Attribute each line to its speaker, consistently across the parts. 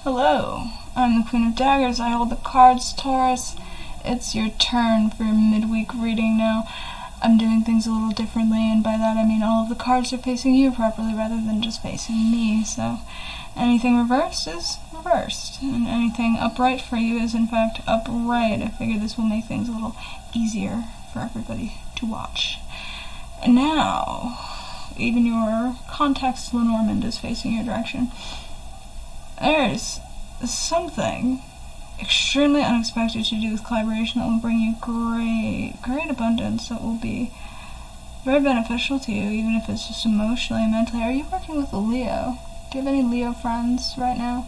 Speaker 1: Hello, I'm the Queen of Daggers. I hold the cards, Taurus. It's your turn for your midweek reading now. I'm doing things a little differently, and by that I mean all of the cards are facing you properly rather than just facing me. So anything reversed is reversed, and anything upright for you is in fact upright. I figure this will make things a little easier for everybody to watch. And now, even your context Lenormand is facing your direction. There's something extremely unexpected to do with collaboration that will bring you great abundance, that will be very beneficial to you, even if it's just emotionally and mentally. Are you working with a Leo? Do you have any Leo friends right now?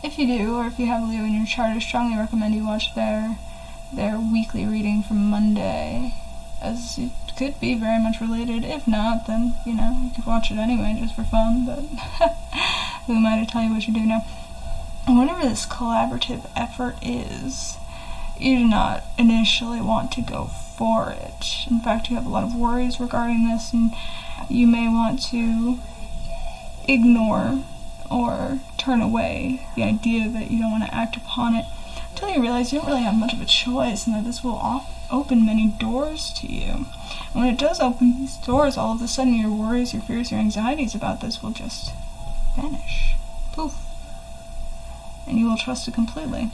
Speaker 1: If you do, or if you have Leo in your chart, I strongly recommend you watch their weekly reading from Monday, as it could be very much related. If not, then, you could watch it anyway, just for fun, but who am I to tell you what you do now? And whatever this collaborative effort is, you do not initially want to go for it. In fact, you have a lot of worries regarding this, and you may want to ignore or turn away the idea that you don't want to act upon it until you realize you don't really have much of a choice, and that this will open many doors to you. And when it does open these doors, all of a sudden your worries, your fears, your anxieties about this will just vanish. Poof. And you will trust it completely.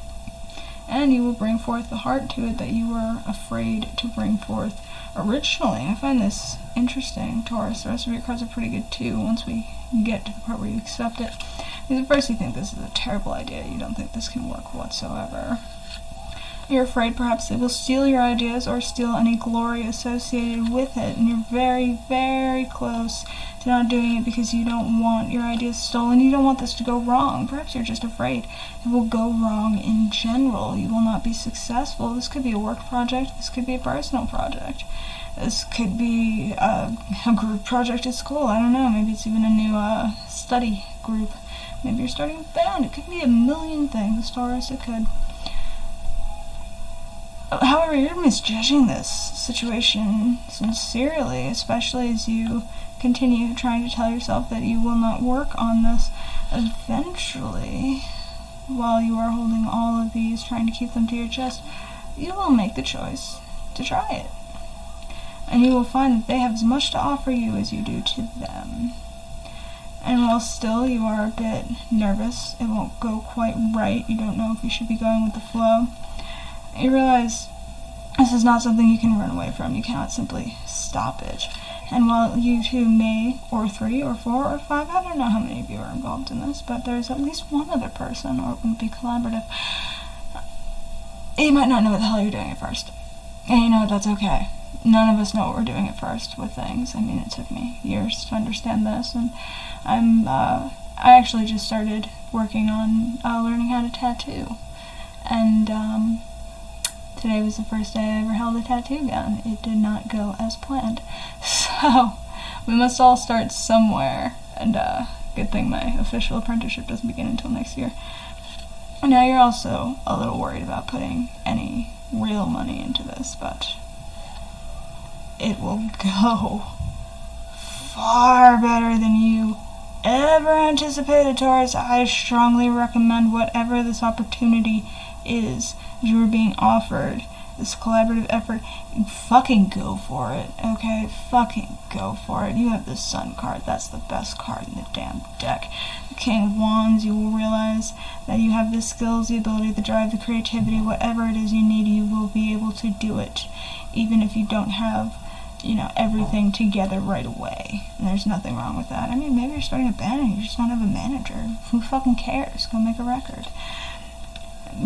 Speaker 1: And you will bring forth the heart to it that you were afraid to bring forth originally. I find this interesting, Taurus. The rest of your cards are pretty good too, once we get to the part where you accept it. Because at first you think this is a terrible idea. You don't think this can work whatsoever. You're afraid perhaps they will steal your ideas or steal any glory associated with it, and you're very, very close to not doing it because you don't want your ideas stolen. You don't want this to go wrong. Perhaps you're just afraid it will go wrong in general. You will not be successful. This could be a work project. This could be a personal project. This could be a group project at school. I don't know. Maybe it's even a new study group. Maybe you're starting a band. It could be a million things, Taurus. It could. However, you're misjudging this situation sincerely, especially as you continue trying to tell yourself that you will not work on this. Eventually, while you are holding all of these, trying to keep them to your chest, you will make the choice to try it. And you will find that they have as much to offer you as you do to them. And while still you are a bit nervous, it won't go quite right, you don't know if you should be going with the flow, you realize this is not something you can run away from. You cannot simply stop it. And while you two may, or 3, or 4, or 5, I don't know how many of you are involved in this, but there's at least one other person, or it wouldn't be collaborative. You might not know what the hell you're doing at first. And that's okay. None of us know what we're doing at first with things. I mean, it took me years to understand this, and I actually just started working on learning how to tattoo. And today was the first day I ever held a tattoo gun. It did not go as planned. So, we must all start somewhere. And good thing my official apprenticeship doesn't begin until next year. And now you're also a little worried about putting any real money into this, but it will go far better than you ever anticipated, Taurus. I strongly recommend whatever this opportunity is that you are being offered, this collaborative effort, you fucking go for it, okay? Fucking go for it. You have the Sun card. That's the best card in the damn deck. The King of Wands, you will realize that you have the skills, the ability, the drive, the creativity, whatever it is you need, you will be able to do it, even if you don't have everything together right away. And there's nothing wrong with that. I mean, maybe you're starting a band and you just don't have a manager. Who fucking cares? Go make a record.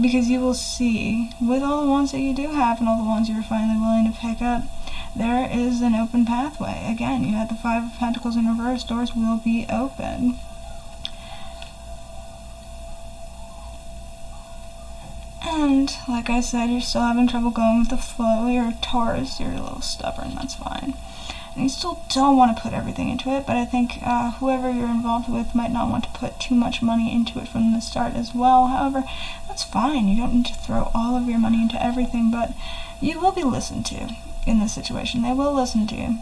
Speaker 1: Because you will see, with all the ones that you do have and all the ones you're finally willing to pick up, there is an open pathway. Again, you had the 5 of Pentacles in reverse. Doors will be open. And, like I said, you're still having trouble going with the flow. You're a Taurus, you're a little stubborn, that's fine. And you still don't want to put everything into it, but I think whoever you're involved with might not want to put too much money into it from the start as well. However, that's fine. You don't need to throw all of your money into everything, but you will be listened to in this situation. They will listen to you.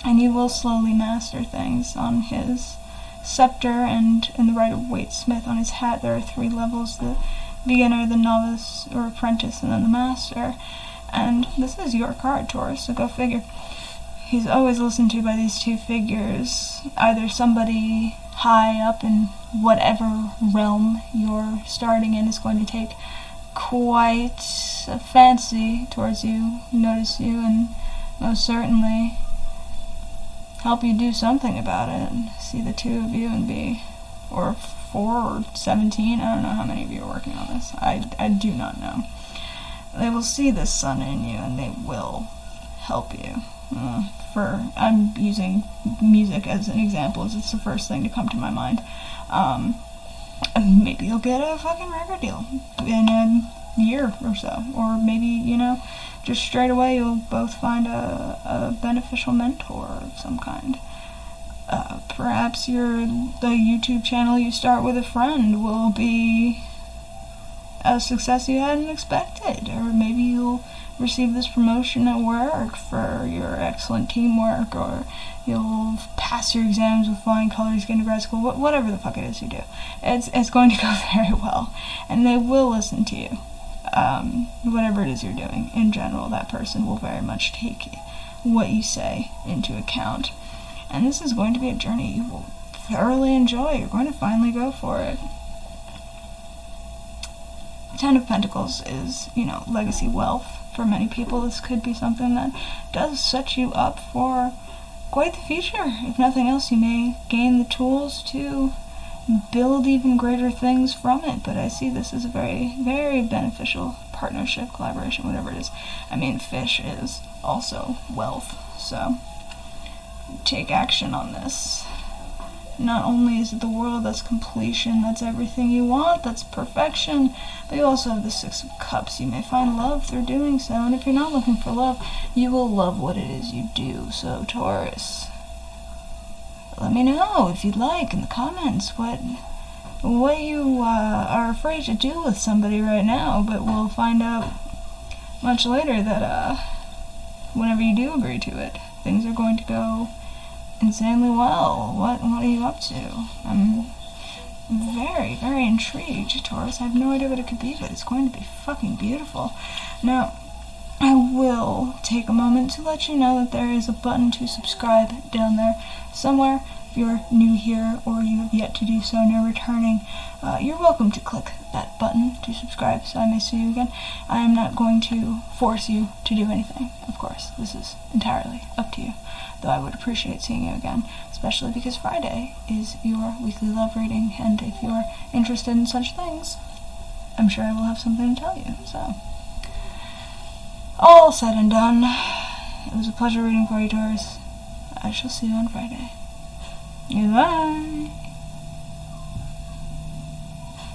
Speaker 1: And you will slowly master things on his scepter and the Rider-Waite Smith on his hat. There are 3 levels: the beginner, the novice or apprentice, and then the master. And this is your card, Taurus, so go figure. He's always listened to by these 2 figures, either somebody high up in whatever realm you're starting in is going to take quite a fancy towards you, notice you, and most certainly help you do something about it, and see the 2 of you and be, or 4 or 17, I don't know how many of you are working on this, I do not know. They will see the sun in you and they will help you. I'm using music as an example, as it's the first thing to come to my mind. Maybe you'll get a fucking record deal in a year or so, or maybe, you know, just straight away you'll both find a beneficial mentor of some kind. Perhaps the YouTube channel you start with a friend will be a success you hadn't expected, or maybe you'll receive this promotion at work for your excellent teamwork, or you'll pass your exams with flying colors, get into grad school, whatever the fuck it is you do. It's going to go very well, and they will listen to you. Whatever it is you're doing, in general, that person will very much take what you say into account. And this is going to be a journey you will thoroughly enjoy. You're going to finally go for it. 10 of Pentacles is, you know, legacy wealth. For many people, this could be something that does set you up for quite the future. If nothing else, you may gain the tools to build even greater things from it. But I see this as a very, very beneficial partnership, collaboration, whatever it is. I mean, fish is also wealth, so take action on this. Not only is it the world that's completion, that's everything you want, that's perfection, but you also have the 6 of Cups. You may find love through doing so, and if you're not looking for love, you will love what it is you do. So, Taurus, let me know if you'd like in the comments what you are afraid to do with somebody right now, but we'll find out much later that whenever you do agree to it, things are going to go insanely well. What are you up to? I'm very, very intrigued, Taurus. I have no idea what it could be, but it's going to be fucking beautiful. Now, I will take a moment to let you know that there is a button to subscribe down there somewhere. If you're new here or you have yet to do so and you're returning, you're welcome to click that button to subscribe so I may see you again. I am not going to force you to do anything, of course. This is entirely up to you, though I would appreciate seeing you again, especially because Friday is your weekly love reading, and if you're interested in such things, I'm sure I will have something to tell you. So, all said and done, it was a pleasure reading for you, Taurus. I shall see you on Friday. Goodbye.